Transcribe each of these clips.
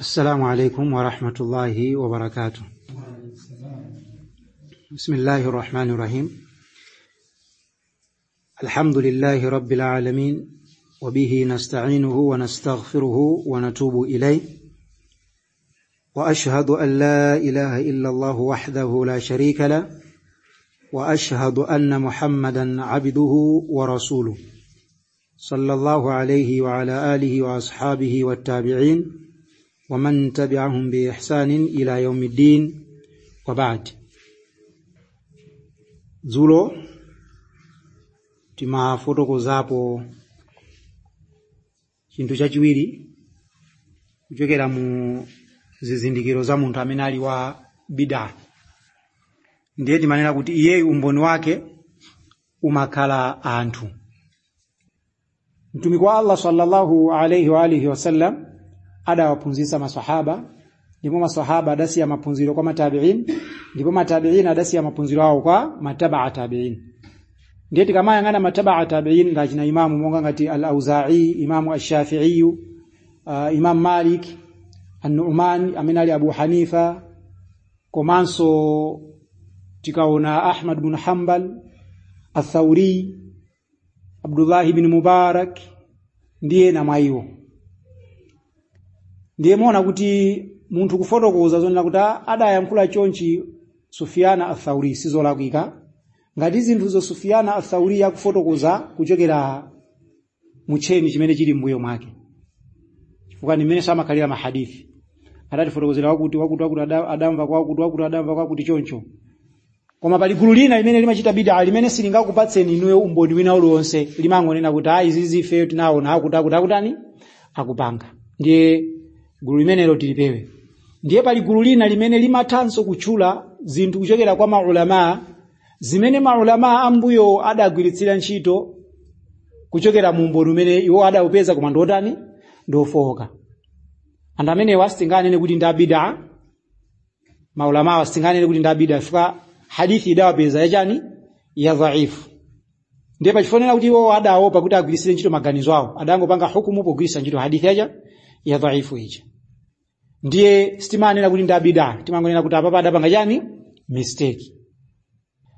السلام عليكم ورحمة الله وبركاته. بسم الله الرحمن الرحيم. الحمد لله رب العالمين، وبه نستعينه ونستغفره ونتوب إليه، وأشهد أن لا إله إلا الله وحده لا شريك له، وأشهد أن محمدا عبده ورسوله صلى الله عليه وعلى آله وأصحابه والتابعين ومن تبعهم بإحسان إلى يوم الدين، وبعد. Zulo timafotokozapo chinthu chachiwiri kuchokera mu zizindikiro za munthu amene ali wa bid'a. Ndiye timanena kuti iye umboni wake umakhala anthu. Mtumiki wa Allah sallallahu alayhi wa alihi wasallam adawaphunzitsa maswahaba, ndipo maswahaba adasiya maphunziro kwa matabi'in, ndipo matabi'in adasiya maphunziro awo kwa mataba'a tabi'in. Ndiye tikamayang'ana mataba'a tabi'in ngachina imamu monga ngati al-Auza'i, imamu ash-Shafi'i, imam Malik, an-Nu'man amene ali Abu Hanifa, komanso tikaona Ahmad ibn Hanbal, al-Thawri, Abdullah ibn Mubarak, ndiye na mwayiwo. Ndiye muona kuti munthu kufotokoza zonena kuti adayankhula chonchi Sufyana al-Thawri sizolakwika, ngati zinthu zo Sufyana al-Thawri yakufotokoza kuchokera mucheni chimene chili mbuyo mwake. Chifukwa ni mmene samakhalira mahadithi. Adatifotokozera wakuti adamva kwa kuti choncho. Koma pali gulu lina limene limachita bid'a limene silingakupatseni inuyo umboni wina uliwonse, limangonena kuti izi ife tinaona akutani akupanga. Ndiye gulu limenelo tilipewe. Ndiye pali gulu lina limene limathanso kutchula zinthu kuchokera kwa maulama zimene maulama ambuyo adagwiritsira ntchito kuchokera mu umboni umene iwo adaupeza koma ndotani ndofoka. Anthu amene wasitinganene kuti ndi bid'a, maulama wasitinganene kuti ndi bid'a fuka hadithi idawapeza yachani ya dhaifu. Ndiye pachifonera kuti iwo adaopa kuti agwiritsire ntchito maganizo awo, adangopanga hukumu pogwiritsa ntchito hadithi ya dhaifu ija. Ndiye sitimanena kuti ndi bid'a, timangonena kuti apapa adapanga chani mistake.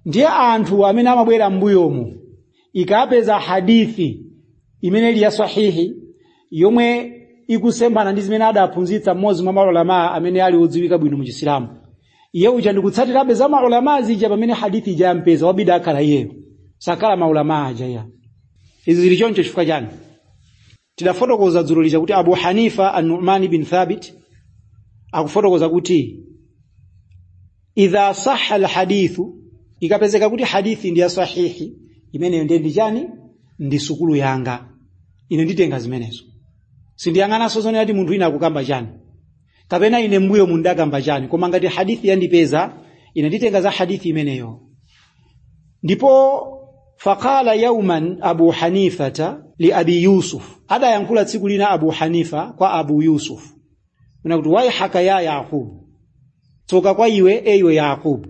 Ndiye anthu amene amabwera mbuyomu ikapeza hadithi imene ili ya sahihi yomwe ikusembana ndi zimene adaphunzitsa mmodzi mwa maulama amene ali odziwika bwino mu Chisilamu, iye uja ndikutsatirabe za maulama zija pamene hadithi ija yampeza wa bid'a akhala iyeyo, sakala maulama aja ya. Izi zili choncho chifukwa chani? Tidafotokoza dzulo lija kuti Abu Hanifa an-Nu'man bin Thabit akufotokoza kuti idha sahha al-hadithu, ikapezeka kuti hadithi ndi ya sahihi, imene ndiye ndi chani ndi sukulu yanga, ine nditenga zimenezo. Sindiyang'ananso zonena kuti munthu ina akukamba chani kapena ine mbuyo mundakamba chani, koma ngati hadithi yandipeza ine nditenga za hadithi imeneyo. Ndipo faqala yawman Abu Hanifata li Abi Yusuf, adayankhula tsiku lina Abu Hanifa kwa Abu Yusuf, unakuti waihaka ya Yaqub, toka kwa iwe ewe Yaqub,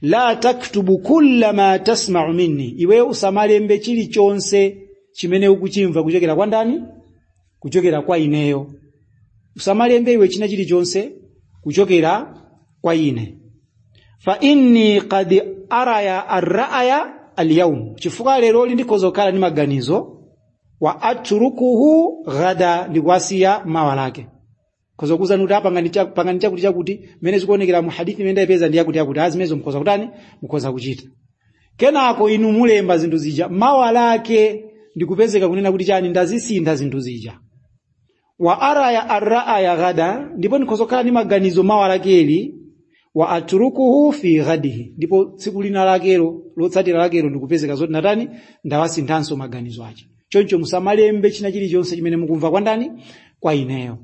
la taktubu kulla ma tasma'u minni, iwe usamalembe chilichonse chimene ukuchimva kuchokera kwa ndani, kuchokera kwa ineyo. Usamalembe iwe china chilichonse kuchokera kwa ine. Fa inni qad araya ar-ra'ya al-yawm, chifukwa lero ndikozokhala ni maganizo, wa atrukuhu ghada, ndikwasiya mawalake. Kozokuza nuti pangani chakuti chakuti mene zikuonekera mu hadithi imene ndayipeza ndi yakuti azimezo mkoza kutani mkoza kuchita. Kenako inu mulemba zinthu zija mawalake ndikupezeka kunena kuti chani ndazisinda zinthu zija. Wa araya ar-ra'ya ghada, ndipo ndikozokhala ni maganizo mawalakeli, wa atrukuhu fi ghadihi, ndipo tsiku lina lakero lotsatira lakero ndikupezeka zoti natani ndawasinthanso maganizo ache. Choncho musamalembe china chilichonse chimene mukumva kwa ndani kwa ineyo.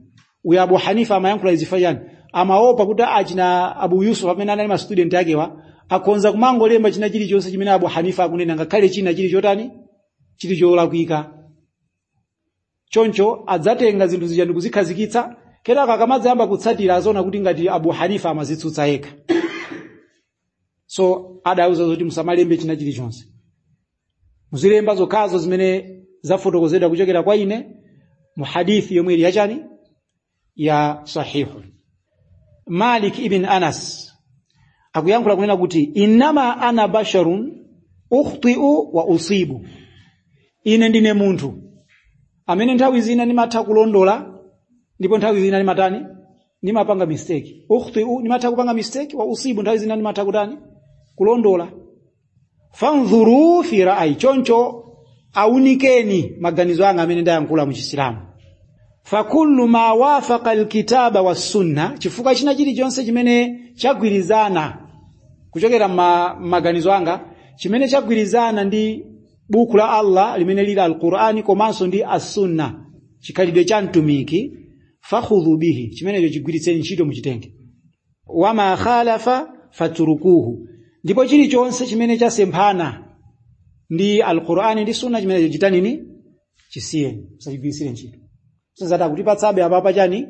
Uya Abu Hanifa amayankhula izifayani, amaopa kuti achina Abu Yusuf amene anali ma student akewa akonza kumangolemba china chilichonse chimene Abu Hanifa akunena ngakhale china chili chotani chili cholakwika. Choncho adzatenga zinthu zija ndikuzikhazikitsa, kenaka akamadzayamba kutsatira azona kuti ngati Abu Hanifa amazitsutsa yekha. So adauza zoti musamalembe china chilichonse, muzilemba zokhazo zimene zafotokozedwa kuchokera kwa ine mu hadithi yomwe ili yachani ya sahihu. Malik ibn Anas akuyankhula kunena kuti innama ana basharun ukhti'u wa usibu, ine ndine munthu amene nthawi zina nimatha kulondola ndipo nthawi zina nimatani nimapanga mistake. Ukhti'u nimatha kupanga mistake, wa usibu nthawi zina nimatha kutani kulondola. Fanzuru fi ra'ayi, choncho aunikeni maganizo anga amene ndayankhula mu Chisilamu. Fakullu ma wafaqa alkitaba was sunna, chifukwa china chilichonse chimene chagwirizana kuchokera maganizo anga, chimene chagwirizana ndi buku la Allah limene lili al-Qur'ani komanso ndi as-sunna, chikhalidwe cha mtumiki, fakhudhu bihi, chimenecho chigwiritseni ntchito muchitenge. Wama khalafa faturukuhu, ndipo chilichonse chimene chasemphana ndi al-Qur'ani ndi sunna chimenecho chitanini chisiyeni, musachigwiritsire ntchito. Sasa kutipatsabe apa chani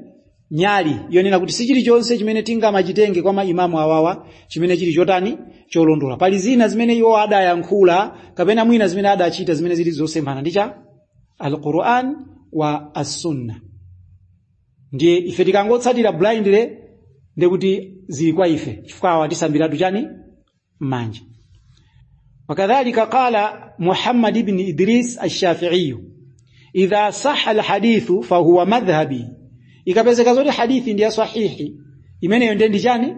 nyali yonena kuti si chilichonse chimene tingamachitenge kwa maimamu awawa chimene chili chotani cholondola. Pali zina zimene iwo adayankhula kapena mwina zimene adachita zimene zili zosemphana ndi cha al-Qur'an wa as-sunna. Ndiye ife tikangotsatira blindly ndekuti zili kwa ife, chifukwa awatisambiratu chani manja. Wakadhalika qala Muhammad ibn Idris ash-Shafi'i, idha sahha al-hadithu fa huwa madhhabi, ikapezeka zoti hadithi ndiyo sahihi, imeneyo ndi chani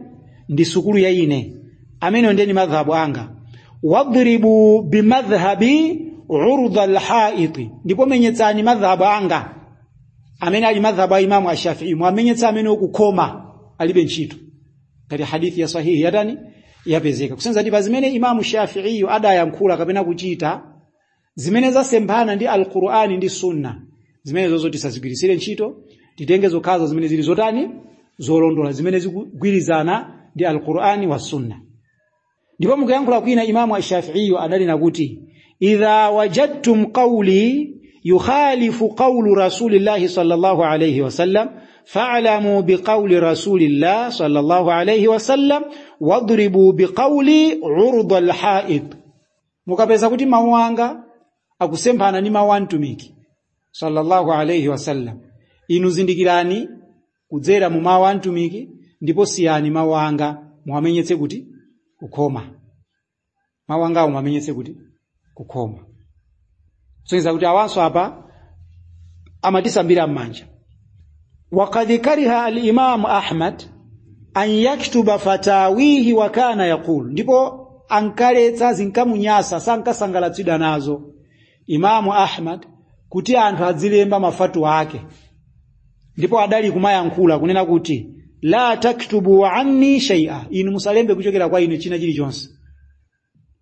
ndi sukulu ya ine, amene ndi madhhabu anga. Wadribu bimadhhabi urda al-ha'it, ndipo menyetsani madhhabu anga amene ali madhhabu ya Imam Ash-Shafi'i, muamenyetsa amene ukukoma alibe ntchito kati hadithi ya sahihi yadani yapezeka. Kusenza ndi zimene Imam Shafi'i adayankhula kapena kuchita zimene zasemphana ndi al-Qur'ani ndi sunna, zimene zozo tisazigwirisire ntchito, titenge zokhazo zimene zili zotani zolondola, zimene zikugwirizana ndi al-Qur'ani wa sunna. Ndipo mukayankhula kwina Imam Ash-Shafi'i adalina kuti idha wajadtum qawli yukhalifu qawlu rasulillahi sallallahu alayhi wasallam fa'lamu biqawli rasulillah sallallahu alayhi wasallam wadribu biqawli urda al-ha'id. Mukapeza kuti mawu anga akusemphana ni mawu a mtumiki sallallahu alayhi wasallam, inu zindikirani kudzera mu mawu a mtumiki ndipo siyani mawu anga muamenyetse kuti kukhoma. Mawu anga muamenyetse kuti kukhoma. Soneza kuti awanso apa amatisambira mmanja. Waqad kariha al-Imam Ahmad an yaktuba fatawihi wa kana yaqul, ndipo ankaletsa zinkamunyasa sankasangalatsidwa nazo Imamu Ahmad kuti anthu adzilemba mafatwa ake, ndipo adali kumayankhula kunena kuti la taktubu anni shay'a, inu musalembe kuchokera kwa ine china chilichonse,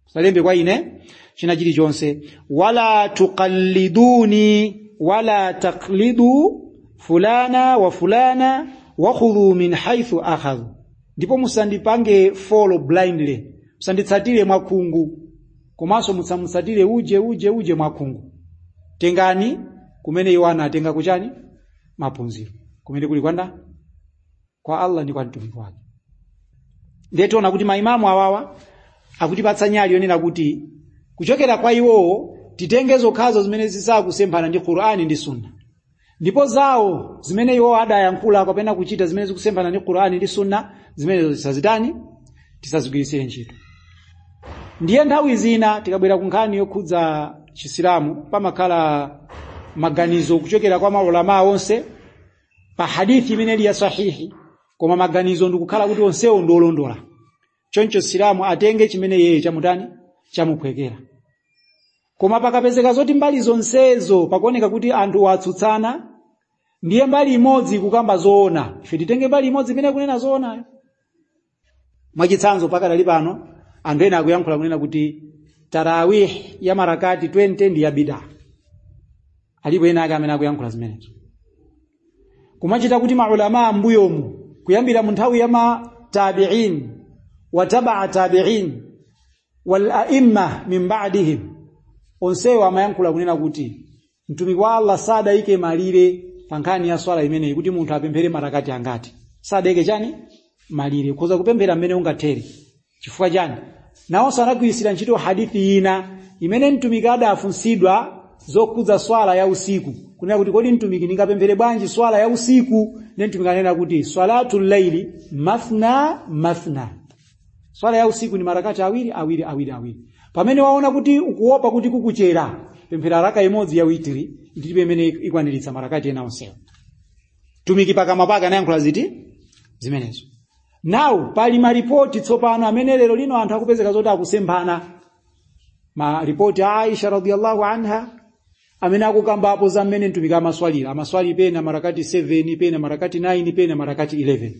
musalembe kwa ine china chilichonse. Wala tuqalliduni wala taqlidu fulana wa fulana wa khudhu min haythu akhadhu, ndipo musandipange follow blindly, musanditsatire mwakhungu, komanso musamutsatire uje mwakhungu. Tengani kumene iwo anatenga kuchani maphunziro, kumene kuli kwanda kwa Allah ndi kwa mtumiki wake. Ndiye tiona kuti maimamu awawa akutipatsa nyali yonena kuti kuchokera kwa iwo titenge zokhazo zimene zisakusemphana ndi Qur'ani ndi Sunna, ndipo zawo zimene iwo adayankhula kapena kuchita zimene zikusemphana ndi Qur'ani ndi Sunna, zimene zisazitani tisazigwirisire ntchito. Ndiye nthawi zina tikabwera ku nkhani yokhudza Chisilamu pamakhala maganizo kuchokera kwa maulama onse pa hadithi imene ili ya sahihi, koma maganizo ndikukhala kuti onsewo ndolondola. Choncho Silamu atenge chimene yeye chamutani chamuphwekera. Koma pakapezeka zoti mbali zonsezo pakuoneka kuti anthu watsutsana, ndiye mbali imodzi kukamba zoona, ife titenge mbali imodzi imene kunena zoona. Mwachitsanzo pakadali pano anthu ena akuyankhula kunena kuti tarawih ya marakati 20 ndi ya bid'a. Alipo ena ake amene akuyankhula zimenezo. Kumachita kuti maulama mbuyomu kuyambira mu nthawi ya tabi'in wa taba'a tabi'in wal a'imma min ba'dihim, onsewa amayankhula kunena kuti mtumiki wa Allah sada ike malire pankhani ya swala imeneyi kuti munthu apemphere marakati angati. Sada ike chani malire, kuza kupemphera mmene ungathere. Chifukwa chani? Nawo sanagwirisira ntchito hadithi ina imene mtumiki adafunsidwa zokhudza swala ya usiku, kunena kuti kodi mtumiki ningapemphere bwanji swala ya usiku mtumiki anena kuti salatul layli mathna. Swala ya usiku ni marakati awiri. Pamene waona kuti ukuopa kuti kukuchera, pemphera raka imodzi ya witiri ndi pamene ikwaniritsa marakati ena onsewo. Mtumiki pakamapaka anayankhula ziti zimenezo. Now pali maripoti tsopano amene lero lino anthu akupezeka zoti akusemphana. Maripoti a Aisha radhiyallahu anha amene akukambapo za mmene mtumiki amaswali pena marakati 7, pena marakati 9, pena marakati 11.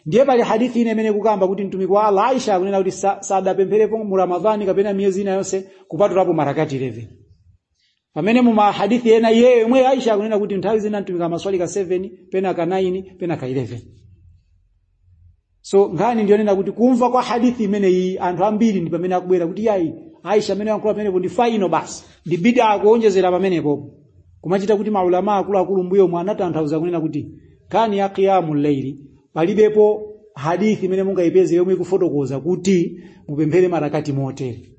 Ndiye pali hadithi ine imene kukamba kuti mtumiki wa Allah Aisha akunena kuti sadapempherepo mu Ramadhani kapena miyezi ina yonse kupatulapo marakati 11. Pamene mu hadithi ena yemwe Aisha akunena kuti nthawi zina mtumiki amaswali ka 7, pena ka 9, pena ka 11. So ngani ndiyo nena kuti kumva kwa hadithi imene iyi anthu ambiri ndi pamene akubwera kuti yayi Aisha amene yankula pamenepo ndi faino basi. Ndi bid'a kuonjezera pamenepo. Kumachita kuti maulama akulu mbuyo mwa anatanthauza kunena kuti kani ya qiyamul layli palibepo hadithi imene mungayipeze yomwe ikufotokoza kuti mupemphere marakati motere.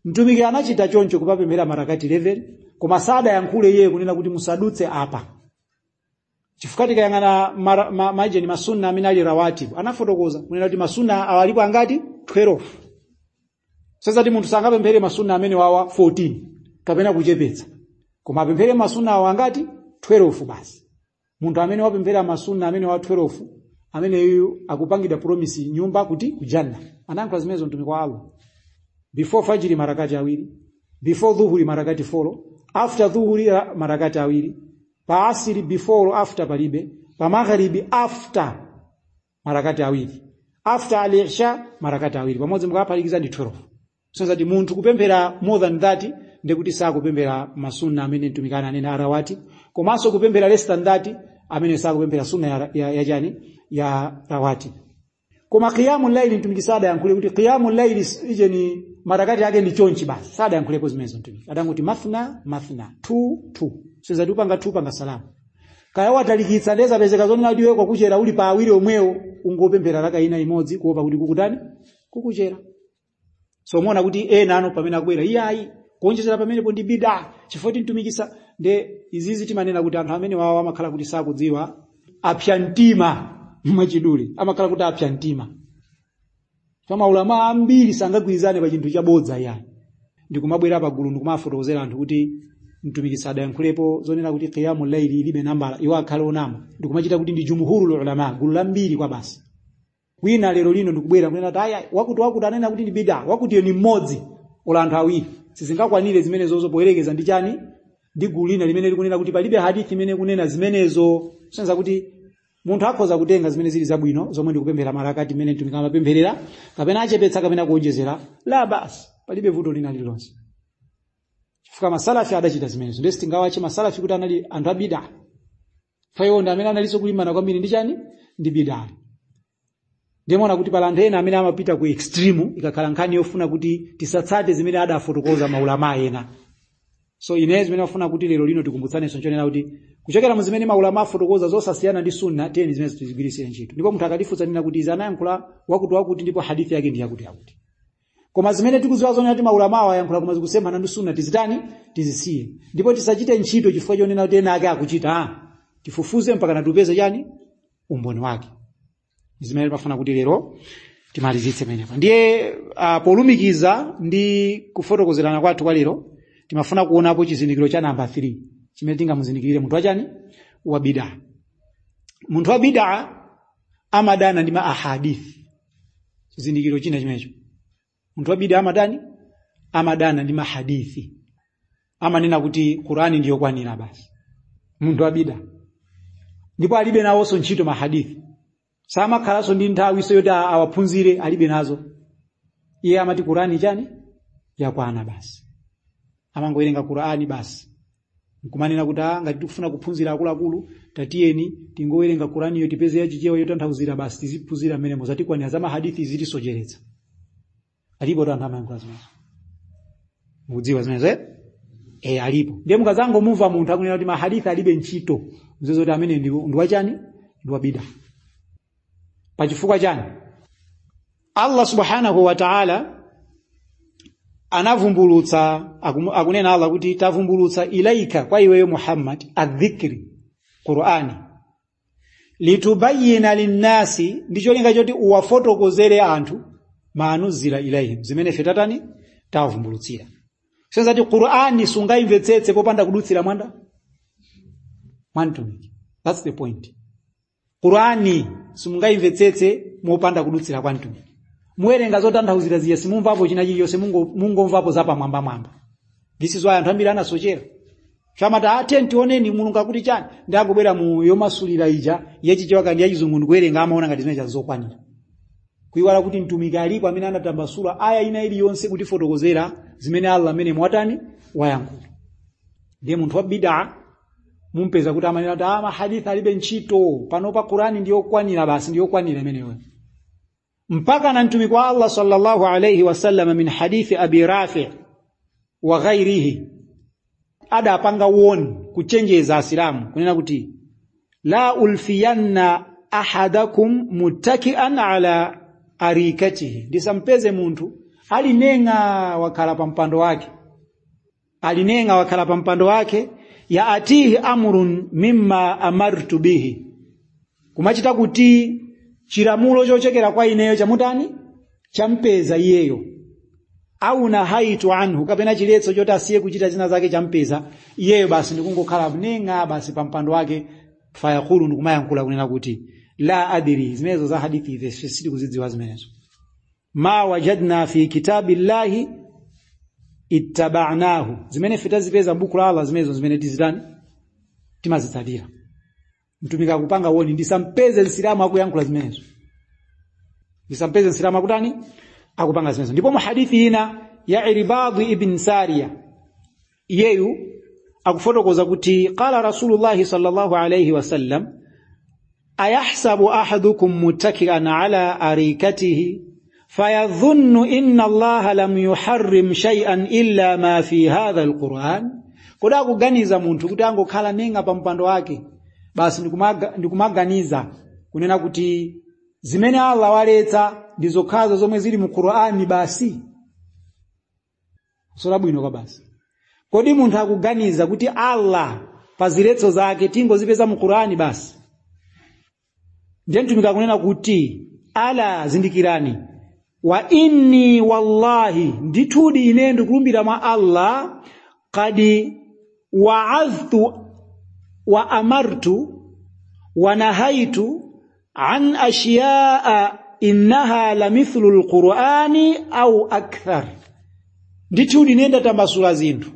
Mtumiki anachita choncho kupapemphera marakati 11 koma sada yankhule yeye kunena kuti musadutse apa. Chifukwa tikayang'ana majeni masunna amene ali rawatib anafotokoza kunena kuti masunna awalipo angati 12. Sasa ti munthu sangapemphere masunna amene wawa 14 kapena kuchepetsa. Koma apemphere masunna awa angati 12 basi. Munthu amene wapemphera masunna amene wa 12 amene yuyu akupangida promise nyumba kuti kujanna. Anayankhula zimenezo mtumiki wa Allah. Before fajiri marakati awiri, before dhuhuri marakati 4, after dhuhuri marakati awiri, pa asiri before after palibe, pa magharibi after marakati awiri, after al-isha marakati awiri. Pamodzi mukapalikiza ndi 12. Sasa ti munthu kupemphera more than that ndekuti sakupemphera masunna amene mtumiki ananena arawati, komanso kupemphera less than that amene sakupemphera sunna ya jani ya rawati. Koma qiyamul layli mtumiki sada yankhule kuti qiyamul layli ije ni marakati yake ni chonchi basi. Sada yankhulepo zimenezo mtumiki. Adanguti mathna 2. Sasa tupanga 2 panga salamu. Kaya watalikitsa ndeza pezeka zonena kuti wewe kwa kuchera uli pa awiri omwewo ungopemphera raka ina imodzi kuopa kuti kukutani kukuchera. So muona kuti ena ano pamene akubwera iyayi kuonjezera pamenepo ndi bid'a chifukwa mtumikisa nde izizi timanena kuti anthu amene wawa amakhala kuti sakudziwa apya mtima mwachidule amakhala kuti apya mtima. Kama ulama ambiri sangagwirizane pa chinthu chabodza yani. Ndikumabwera pa gulu ndikumafotokozera anthu kuti mtumikisa adayankhulepo zonena kuti qiyamul layli ilibe nambala iwo akhale onama. Ndikumachita kuti ndi jumhurul ulama gulu lambiri kwa basi. Wina lero lino ndikubwera kunena kuti aya wakuti anena kuti ndi bid'a wakuti ni mmodzi ola anthu awiri. Sizingakwanire zimenezo poyerekeza ndi chani ndi gulu lina limene likunena kuti palibe hadithi imene kunena zimenezo. Senza kuti munthu akhoza kutenga zimene zili zabwino zomwe ndikupemphera marakati imene mtumiki amapempherera kapena achepetsa kapena kuonjezera la basi palibe vuto lina lilonse. Chifukwa masalafi adachita zimenezo ndesi tingawache masalafi kuti anali anthu abid'a. Fayo ndi amene analiso kulimana kwambiri ndi chani ndi bid'a. Ndemona kuti pala anthu ena amene amapita ku extreme ikakhala nkhani yofuna kuti tisatsate zimene adafotokoza maulama ena. So inezi zimene afuna kuti lero lino tikumbutsane sonchonena kuti kuchokera mu zimene maulama afotokoza zosasiyana ndi sunna teni zimene tizigwirisire ntchito. Ndipo munthu akatifunsa nina kuti izanayankhula wakuti ndipo hadithi yake ndi yakuti. Koma zimene tikuziwa zonena kuti maulama awayankhula koma zikusemphana ndi sunna tizitani tizisiye. Ndipo tisachite ntchito chifukwa chonena kuti ena ake akuchita. Tifufuze mpaka natupeze chani umboni wake. Zimene pafuna kuti lero timalizitse menepa. Ndiye polumikiza ndi kufotokozerana kwathu kwa lero timafuna kuonapo chizindikiro cha namba 3 chimene tingamuzindikire munthu wachani wa bid'a. Munthu wa bid'a amadana ndi ahadithi. Chizindikiro china chimenecho. Munthu wa bid'a amadana ndi mahadithi. Amanena kuti Qur'ani ndiyo kwanira basi. Munthu wa bid'a. Ndipo alibe nawonso ntchito mahadithi. Sama khalaso ndi nthawi so yoti awaphunzire alibe nazo. Iye amati Qur'ani chani yakwana basi. Amangowerenga Qur'ani basi. Nkumanena kuti ngati tikufuna kuphunzira akuluakulu tatiyeni tingowerenga Qur'ani yo tipeze yachichewa yotanthauzira basi tiziphunzira mmene mozatikwanira za mahadithi zitisocheretsa. Alipo anthu amayankhula zimenezo. Mukudziwa zimenezo? Alipo. Ndiye mukazango mumva munthu akunena kuti mahadithi alibe ntchito. Mzezo kuti amene ndi wachani? Ndi wa bid'a. Pachifukwa chani? Allah subhanahu wa ta'ala anavumbulutsa akunena Allah kuti tavumbulutsa ilaika kwa iweyo Muhammad adh-dhikri Qur'ani litubayyina linnasi ndicho linga choti uwafotokozere anthu manuzila ilaihim zimene fetatani tavumbulutsira. Senza ti Qur'ani sungaimvetsetse popanda kudutsira mwantumiki. That's the point. Qur'ani sungaimvetsetse mopanda kudutsira kwa mtumiki. Muwerenga zotanthauzira ziye simumvapo china chiliyonse mungomvapo zapamwamba. This is why anthu ambiri anasochera. Chamata atenti oneni mulungu akuti chani ndakubwera mu yomasulira ija yechichoka ndi yachizungu ndikuwerenga amaona ngati zimene chazokwanira. Kuiwala kuti mtumiki alipo amene anatambasula aya ina iliyonse kuti fotokozera zimene Allah amene mwatani wayankhula. Ndiye munthu wa bid'a mumpeza kuti amanena kuti mahadithi alibe ntchito panopa Qur'ani ndiyo kwanira basi ndiyo kwanira imeneyo. Mpaka na mtumiki wa Allah sallallahu alayhi wasallam min hadithi Abi Rafi' wa ghairihi ada apanga woni kuchenjeza asilamu kunena kuti la ulfiyanna ahadakum muttaki'an ala arikatihi, ndisampeze muntu alinenga wakhala pa mpando wake ya atihi amrun mimma amartu bihi, kumachita kuti chilamulo chochokera kwa ineyo chamutani champeza iyeyo, au nahaitu anhu kapena chiletso choti asiye kuchita zina zake champeza iyeyo basi ndikungokhala mnenga basi pa mpando wake. Fayaqulu ndikumayankhula kunena kuti la adiri, zimenezo za hadithi hizi sisi kuzidziwa zimenezo. Ma wajadna fi kitabillahi ittaba'nahu, zimene fitazipeza buku la Allah zimenezo zimene tizidani timazitsalira. Mtumiki akupanga woni ndisampeze Islamu akuyankhula zimenezo, ndisampeze Islamu akutani akupanga zimenezo. Ndipo mu hadithi ina ya Irbad ibn Sariya yeyu akufotokoza kuti qala Rasulullah sallallahu alayhi wasallam ayahsabu ahadukum muttaki'an ala arikatihi fayadhunnu inna Allah lam yuharrim shay'an illa ma fi hadha alquran, koda kuganiza muntu kuti angokhala nenga pa mpando wake basi ndikumaganiza kunena kuti zimene Allah waletsa ndizokhazo zomwe zili mu Qur'ani basi sura bwino kwa basi. Kodi muntu akuganiza kuti Allah paziletso zake tingozipeza mu Qur'ani basi? Ndiye mtumiki kunena kuti ala zindikirani, wa inni wallahi ndithudi ine ndikulumbira mwa Allah qad wa'adhtu wa amartu wa nahaitu an ashiya'a innaha lamithlu alqur'ani au akthar. Ndithudi ine ndatambasula zinthu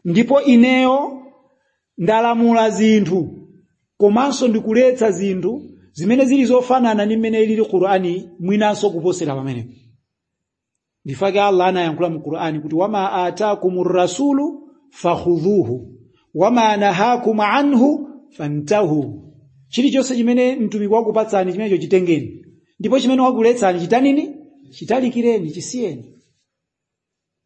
ndipo ineyo ndalamula zinthu komanso ndikuletsa zinthu zimene zili zofanana ndi mmene ili Qur'ani mwinanso kuposera pamene. Ndifake Allah anayankhula mu Qur'ani kuti wama ataakumur rasulu fakhudhuhu wama nahakum anhu fantahu, chilichonse chimene mtumiki wakupatsani chimenecho chitengeni, ndipo chimene wakuletsani chitanini chitalikireni chisiyeni.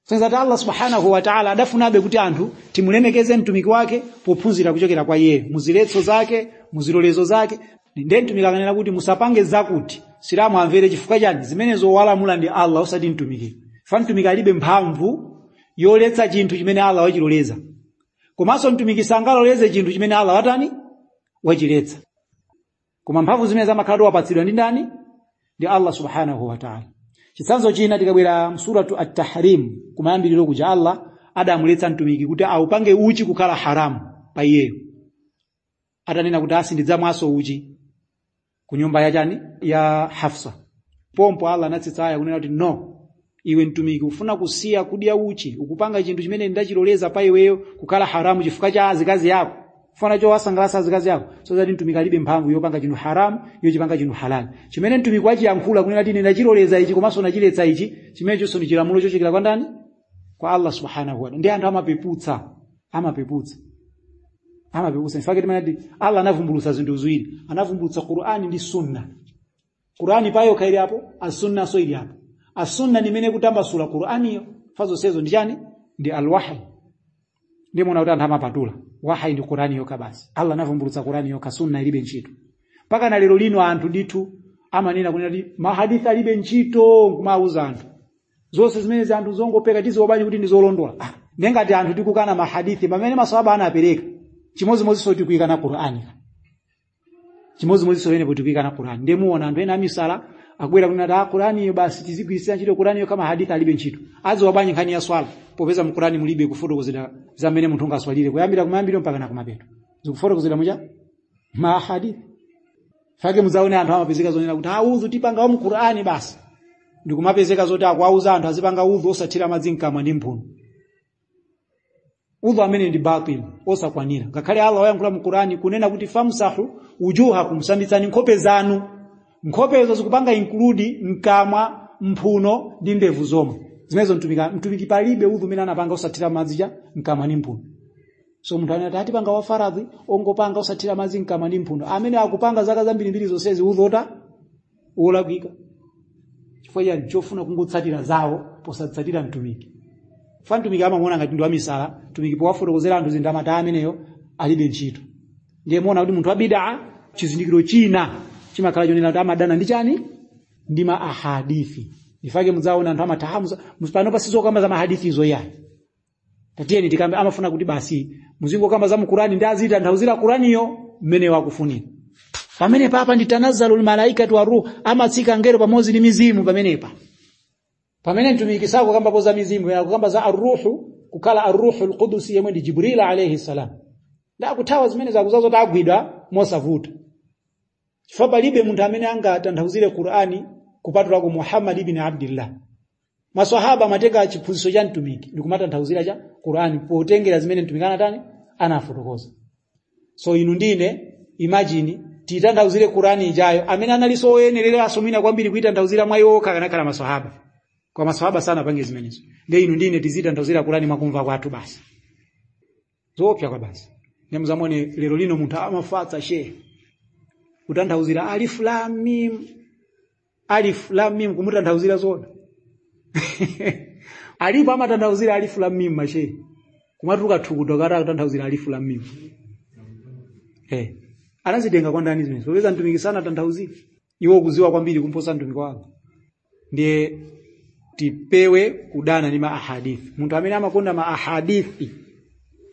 Sasa Allah subhanahu wa ta'ala adafunabe kuti anthu timulemekeze mtumiki wake pophunzira kuchokera kwa yeye muziletso zake muzilolezo zake. Ndiye mtumiki akanena kuti musapange zakuti Islamu amvere chifukwa chani zimenezo walamula ndi Allah osati mtumiki. Fa mtumiki alibe mphamvu yoletsa chinthu chimene Allah wachiloleza, komanso mtumiki sangaloleze chinthu chimene Allah watani wachiletsa. Koma mphamvu zimene zamakhalatu wapatsidwa ndi ndani? Ndi Allah subhanahu wa ta'ala. Chitsanzo china tikabwera suratu at-Tahrim kumayambiriro kuja Allah adamuletsa mtumiki kuti aupange uchi kukhala haramu pa iyeyo. Atanena kuti asindidzamwaso uchi ku nyumba ya chani ya Hafsa. Pompo Allah anatsitsa aya kunena kuti no, iwe mtumiki ufuna kusiya kudya uchi ukupanga chinthu chimene ndachiloleza pa iweyo kukhala haramu chifukwa cha azikazi yako, ufuna cho wasangalasa azikazi yako. So that mtumiki alibe mphamvu yopanga chinthu haramu yochipanga chinthu halali. Chimene mtumiki wachiyankhula kunena kuti ndachiloleza ichi komanso ndachiletsa ichi, chimene chonso ndi chilamulo chochokera kwa ndani? Kwa Allah subhanahu wa ta'ala. Ndi anthu amapeputsa. Infaketi manati Allah anavumbulutsa zinthu ziwiri, anavumbulutsa Qur'ani ndi Sunna. Qur'ani payo kaili hapo, as-Sunna so ili hapo. As-Sunna ni mene kutambasula Qur'ani yo, fazo sezo ndi chani? Ndi al-wahy. Ndiye mwana utanda amapatula. Wahy ndi Qur'ani yo kabasi. Allah anavumbulutsa Qur'ani yo ka Sunna ilibe ntchito. Paka na lero lino anthu ndithu amanena kunena kuti mahadithi alibe ntchito kumauza anthu. Zonse zimene za anthu zongopeka tizobali kuti ndizolondola. Ndengati anthu tikukana mahadithi pamene maswahaba anapereka. Chimodzimodzi so tikuyikana Qur'ani. chimodzimodzi soyene potipika na Qur'ani ndemuona anthu ena amisala akubwera kunena Qur'ani yo basi tizigwirisira ntchito Qur'ani yo kama hadithi alibe ntchito adziwa bwanji nkhani ya swala popeza mu Qur'ani mulibe kufotokozera zamene munthu ungaswalire kuyambira kumayambiro mpaka na kumapeto zikufotokozera muja ma hadithi fake muzaone anthu amapezeka zonena kuti udhu tipanga mu Qur'ani basi ndikumapezeka zoti akuauza anthu azipanga udhu osathira madzi mkamwa ndi mphuno udhu amene ndi batil osakwanira ngakhale Allah wayankhula mu Qur'ani kunena kuti famsahu wujuhakum sambitsani nkhope zanu nkhopezo zikupanga include mkamwa mphuno ndi ndevu zomwe zimenezo mtumiki palibe udhu umene anapanga osathira madzi mkamwa ndi mphuno so munthu anati atipanga wa faradhi ongopanga osathira madzi mkamwa ndi mphuno amene akupanga zaka zambirimbiri zonsezi udhu olakwika chifukwa ya chofuna kungotsatira zawo posatsatira mtumiki mtumiki amamuona ngati ndi wamisala mtumiki powafotokozera anthu zindamata ameneyo alibe ntchito ndiye muona kuti munthu wa bid'a chizindikiro china chimakhala chonena kuti amadana ndi chani ndi ma ahadithi ifake mudzaona anthu amatahamu pano pasizo kamba za mahadithi zo yayi tatiyeni tikambe amafuna kuti basi muzingo kamba za mu Qur'ani ndi azita nthauzira Qur'aniyo mmene wakufunira pamene papa ndi tanazzalul malaikatu waruh amatsika ngelo pamodzi ndi mizimu pamene mtumiki sako kamba poza mizimu ya kukamba za arruhu kukala arruhul qudus yemwe ndi Jibril alayhi salam la kuthawa zimene zakuzazo tagwidwa mosavuta chifukwa palibe munthu amene angatanthauzire Qur'ani kupatula ku Muhammad ibn Abdullah maswahaba mateka chiphunzitso cha mtumiki ndikumatanthauzira cha Qur'ani potengera zimene mtumiki anafotokoza so inu ndine imagine titanthauzire Qur'ani ijayo amene analiso oyenerera asomina kwambiri kuitanthauzira mwayo kana maswahaba kwa maswahaba sana pange zimenezo ndio inu ndine tizitanthauzira Qur'ani makumva kwathu basi zopya kwa basi nemuzamone lero lino munthu amafatsa shehe kutanthauzira alif lam mim kumutanthauzira zona alipo amatanthauzira alif lam mim mashehe kumatuka tukutokara kutanthauzira alif lam mim anazitenga kwa ndani zimene soweza mtumiki sana tanthauzira iwo kuziwa kwambiri kumposa mtumiki wako ndiye tipewe kudana ni maahadithi munthu amene amakonda maahadithi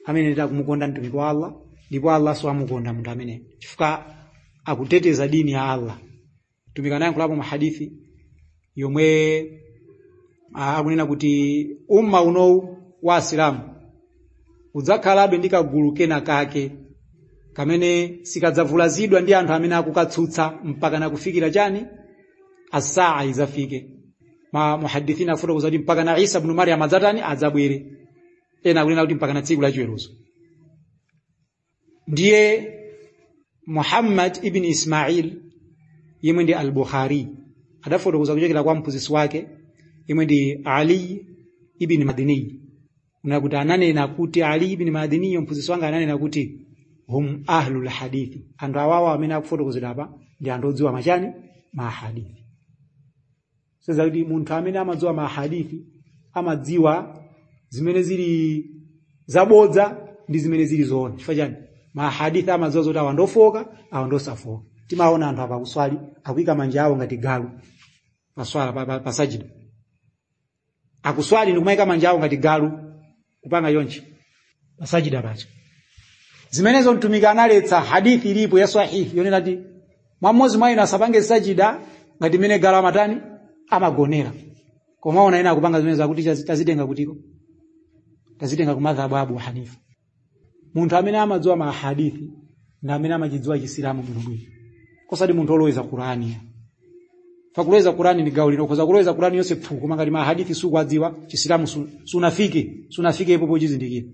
amene ndita kumukonda mtumiki wa Allah ndipo Allah so amukonda munthu amene chifukwa akuteteza dini ya Allah tumika naye kulapo mahadithi yomwe akunena kuti umma uno wa Islam udzakhalabe ndi kagulu kena kake kamene sikadzavulazidwa ndi anthu amene akukatsutsa mpaka na kufikira chani as-saa izafike muhadithina afotokoza kuti mpaka na Isa ibn Maryam adzatani adzabwere ena akunena kuti mpaka na tsiku la chiweruzo ndiye Muhammad ibn Ismail yemwe ndi al-Bukhari adafotokoza kuchokera kwa mphunzitsi wake yemwe ndi Ali ibn Madini unakuti ananena kuti Ali ibn Madini mphunzitsi wanga ananena kuti hum ahlul hadithi anthu awawa amene akufotokozera apa ndi anthu odziwa machani mahadithi sasa kuti munthu amene amadziwa mahadithi amadziwa zimene zili zabodza ndi zimene zili zoona chifukwa chani mahadithi amadziwa zoti awa ndofoka awa ndosafoka timaona anthu apa kuswali akuyika manja awo ngati galu paswala pasajida akuswali ndikumayika manja awo ngati galu kupanga yonchi pasajida pacha zimenezo mtumiki analetsa hadithi ilipo ya sahihi yonena kuti mwamozi mwaina asapange sajida ngati mene galu amatani amagonera koma ona ina kupanga zimene zakuti tazitenga kutiko tazitenga ku madhhabu Abu Hanifa munthu amene amadziwa mahadithi na amene amachidziwa Islamu bwinobwino kosadi munthu oloweza Qur'ani fakuloweza Qur'ani ni gauli nokoza kuloweza Qur'ani yonse pfuko mangati mahadithi sukwadziwa Islamu sunafike ipo pochizindikira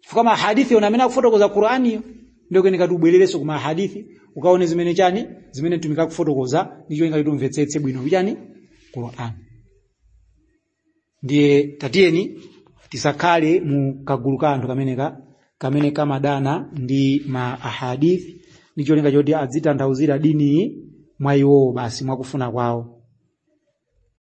fuka mahadithi ona amene akufotokoza Qur'ani ndio kenika tubwelereso ku mahadithi ukaone zimene chani zimene tumika kufotokoza ndicho inga litumvetsetse bwino chani Qur'an ndiye tatiyeni tisakale mu kagulu ka anthu kamene kamadana ndi ma ahadithi ndicho linga choti adzitanthauzira dini mwa iwo basi mwakufuna kwawo